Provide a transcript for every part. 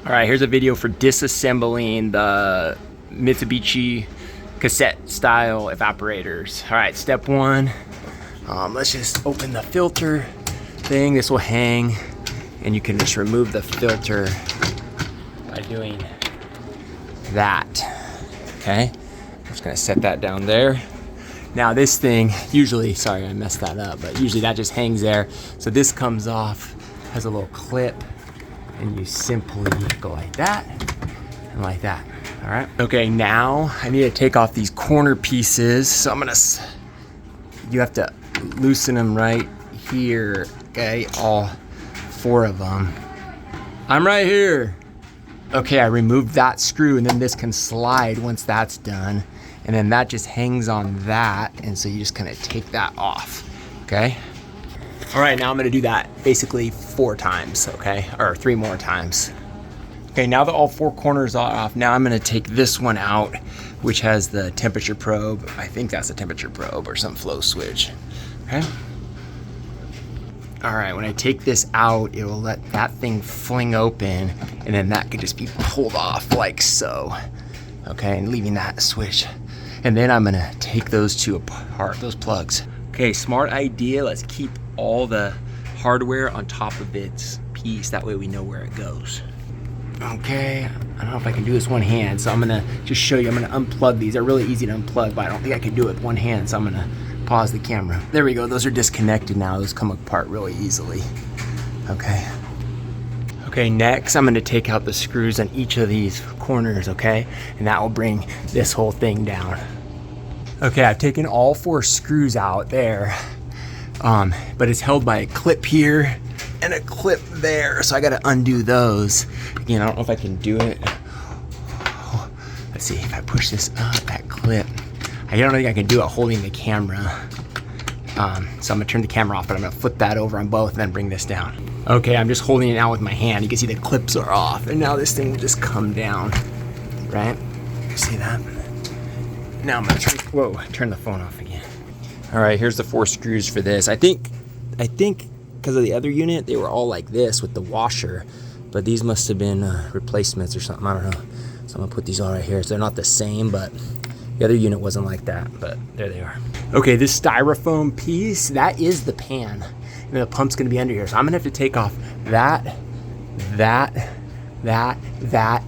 All right, here's a video for disassembling the Mitsubishi cassette style evaporators. All right, step one, let's just open the filter thing. This will hang and you can just remove the filter by doing that, okay? I'm just gonna set that down there. Now this thing, usually, sorry I messed that up, but usually that just hangs there. So this comes off, has a little clip, and you simply go like that and like that, all right? Okay, now I need to take off these corner pieces. So you have to loosen them right here, okay? All 4 of them. I'm right here. Okay, I removed that screw, and then this can slide once that's done. And then that just hangs on that, and so you just kind of take that off, okay? All right, now I'm gonna do that basically 4 times, okay? Or 3 more times. Okay, now that all 4 corners are off, now I'm gonna take this one out, which has the temperature probe. I think that's a temperature probe or some flow switch, okay? All right, when I take this out, it will let that thing fling open, and then that could just be pulled off like so, okay? And leaving that switch. And then I'm gonna take those 2 apart, those plugs. Okay, smart idea, let's keep all the hardware on top of its piece, that way we know where it goes. Okay, I don't know if I can do this one hand, so I'm gonna just show you. I'm gonna unplug these. They're really easy to unplug, but I don't think I can do it with one hand, so I'm gonna pause the camera. There we go, those are disconnected now. Those come apart really easily, okay? Okay, next I'm gonna take out the screws on each of these corners, okay? And that will bring this whole thing down. Okay, I've taken all 4 screws out there, but it's held by a clip here and a clip there, so I gotta undo those. Again, I don't know if I can do it. Let's see, if I push this up, that clip. I don't think I can do it holding the camera. So I'm gonna turn the camera off, but I'm gonna flip that over on both and then bring this down. Okay, I'm just holding it out with my hand. You can see the clips are off, and now this thing will just come down, right? You see that? Now I'm gonna turn the phone off again. All right, here's the 4 screws for this. I think because of the other unit, they were all like this with the washer, but these must have been replacements or something, I don't know. So I'm gonna put these all right here. So they're not the same, but the other unit wasn't like that, but there they are. Okay, this styrofoam piece, that is the pan. And the pump's gonna be under here. So I'm gonna have to take off that,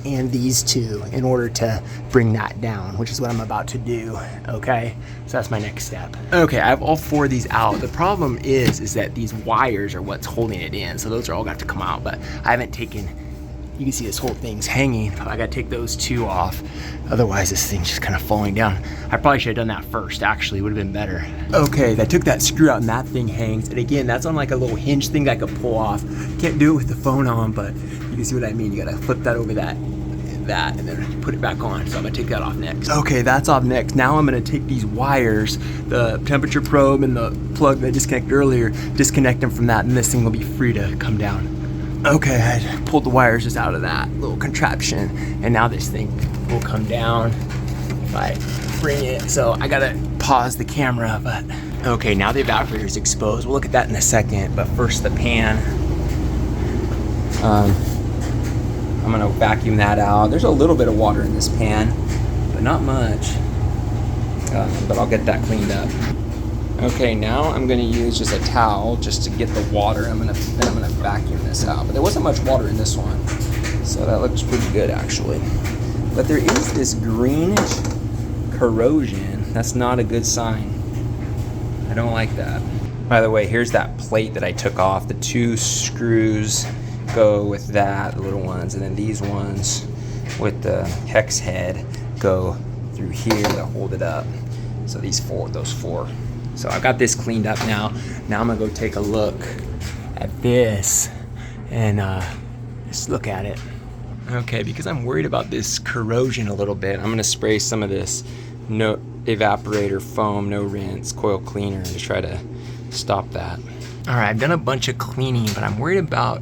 and these 2 in order to bring that down, which is what I'm about to do, okay? So that's my next step. Okay, I have all 4 of these out. The problem is that these wires are what's holding it in. So those are all got to come out, but I haven't taken, you can see this whole thing's hanging. I gotta take those 2 off. Otherwise this thing's just kind of falling down. I probably should have done that first, actually, would have been better. Okay, I took that screw out and that thing hangs. And again, that's on like a little hinge thing that I could pull off. Can't do it with the phone on, but you can see what I mean. You gotta flip that over that, and then put it back on. So I'm gonna take that off next. Okay, that's off next. Now I'm gonna take these wires, the temperature probe and the plug that I disconnected earlier, disconnect them from that, and this thing will be free to come down. Okay, I pulled the wires just out of that little contraption, and now this thing will come down if I bring it. So I gotta pause the camera, but okay, now the evaporator is exposed. We'll look at that in a second, but first the pan. I'm gonna vacuum that out. There's a little bit of water in this pan, but not much. But I'll get that cleaned up. Okay, now I'm gonna use just a towel just to get the water. Then I'm gonna vacuum this out. But there wasn't much water in this one, so that looks pretty good actually. But there is this greenish corrosion. That's not a good sign. I don't like that. By the way, here's that plate that I took off. The 2 screws go with that, the little ones, and then these ones with the hex head go through here to hold it up. So those 4. So I got this cleaned up now. Now I'm gonna go take a look at this and just look at it. Okay, because I'm worried about this corrosion a little bit, I'm gonna spray some of this no evaporator foam, no rinse, coil cleaner to try to stop that. All right, I've done a bunch of cleaning, but I'm worried about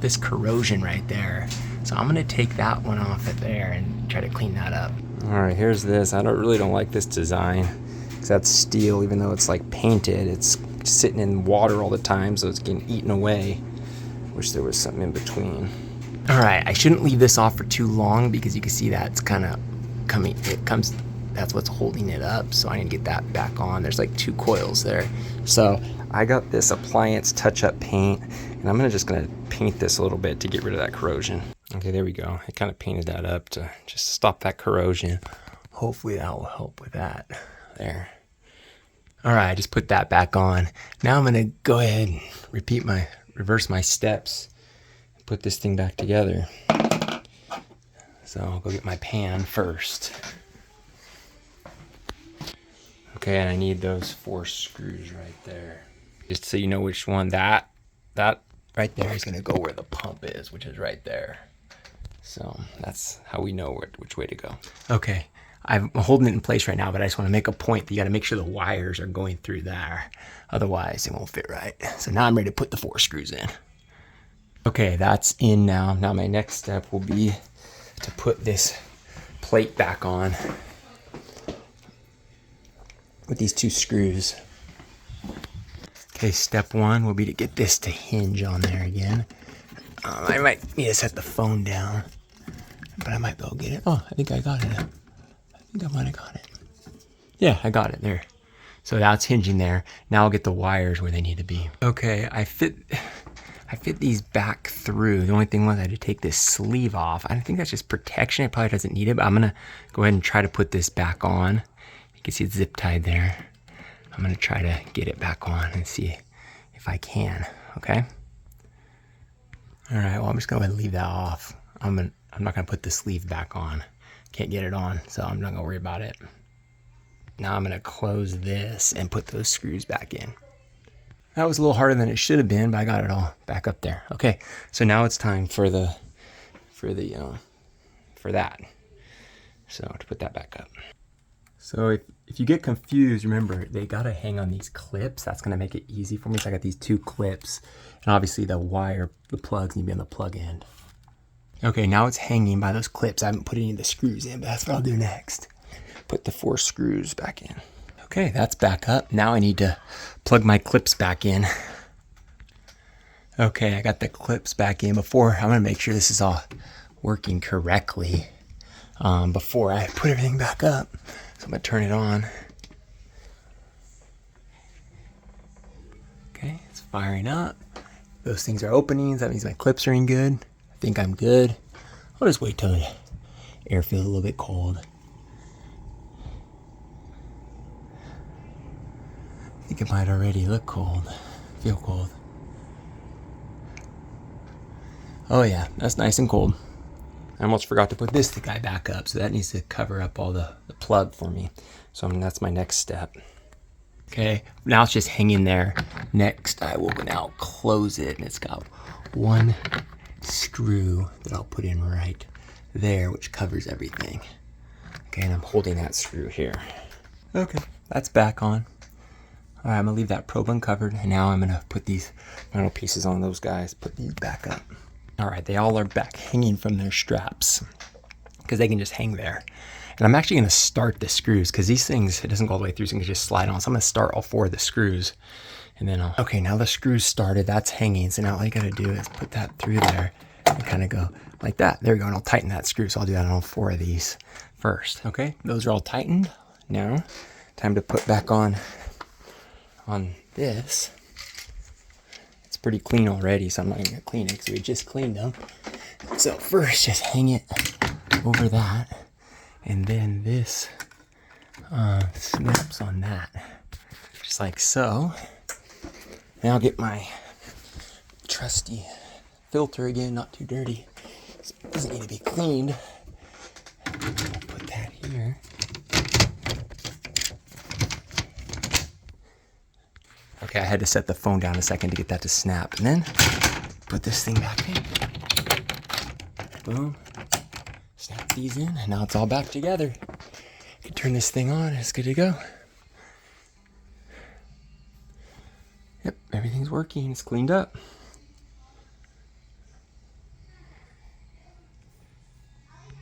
this corrosion right there. So I'm gonna take that one off of there and try to clean that up. All right, here's this. I really don't like this design. That's steel, even though it's like painted, it's sitting in water all the time, so it's getting eaten away. Wish there was something in between. All right, I shouldn't leave this off for too long because you can see that's kind of that's what's holding it up. So I need to get that back on. There's like 2 coils there. So I got this appliance touch-up paint, and I'm just gonna paint this a little bit to get rid of that corrosion. Okay, there we go. I kind of painted that up to just stop that corrosion. Hopefully that will help with that. There. All right, I just put that back on. Now I'm gonna go ahead and reverse my steps, and put this thing back together. So I'll go get my pan first. Okay, and I need those 4 screws right there. Just so you know which one, that right there is gonna go where the pump is, which is right there. So that's how we know which way to go. Okay, I'm holding it in place right now, but I just wanna make a point that you gotta make sure the wires are going through there. Otherwise it won't fit right. So now I'm ready to put the 4 screws in. Okay, that's in now. Now my next step will be to put this plate back on with these 2 screws. Okay, step 1 will be to get this to hinge on there again. I might need to set the phone down, but I might be able to get it. Oh, I think I got it. I think I might have got it. Yeah, I got it there. So that's hinging there. Now I'll get the wires where they need to be. Okay, I fit these back through. The only thing was I had to take this sleeve off. I think that's just protection. It probably doesn't need it, but I'm gonna go ahead and try to put this back on. You can see it's zip tied there. I'm gonna try to get it back on and see if I can, okay? All right, well, I'm just gonna leave that off. I'm not gonna put the sleeve back on. Can't get it on, so I'm not gonna worry about it. Now I'm gonna close this and put those screws back in. That was a little harder than it should have been, but I got it all back up there. Okay, so now it's time for that. So to put that back up. So if you get confused, remember, they gotta hang on these clips. That's gonna make it easy for me. So I got these 2 clips, and obviously the plugs need to be on the plug end. Okay, now it's hanging by those clips. I haven't put any of the screws in, but that's what I'll do next. Put the 4 screws back in. Okay, that's back up. Now I need to plug my clips back in. Okay, I got the clips back in. I'm gonna make sure this is all working correctly before I put everything back up. So I'm gonna turn it on. Okay, it's firing up. Those things are opening, so that means my clips are in good. I think I'm good. I'll just wait till the air feels a little bit cold. I think it might already look cold, feel cold. Oh yeah, that's nice and cold. I almost forgot to put this guy back up, so that needs to cover up all the plug for me. So that's my next step. Okay, now it's just hanging there. Next, I will now close it, and it's got 1 screw that I'll put in right there, which covers everything. Okay, and I'm holding that screw here. Okay, that's back on. All right, I'm gonna leave that probe uncovered, and now I'm gonna put these final pieces on those guys, put these back up. All right, they all are back hanging from their straps because they can just hang there. And I'm actually gonna start the screws because these things, it doesn't go all the way through, so you can just slide on. So I'm gonna start all 4 of the screws, and then okay, now the screws started, that's hanging. So now all you gotta do is put that through there and kind of go like that. There we go, and I'll tighten that screw. So I'll do that on all 4 of these first. Okay, those are all tightened. Now, time to put back on this. It's pretty clean already, so I'm not gonna clean it because we just cleaned them. So first, just hang it over that, and then this snaps on that, just like so. Now I'll get my trusty filter again, not too dirty. It doesn't need to be cleaned. I'll put that here. Okay, I had to set the phone down a second to get that to snap, and then put this thing back in. Boom. Snap these in, and now it's all back together. You can turn this thing on, and it's good to go. Yep, everything's working, it's cleaned up.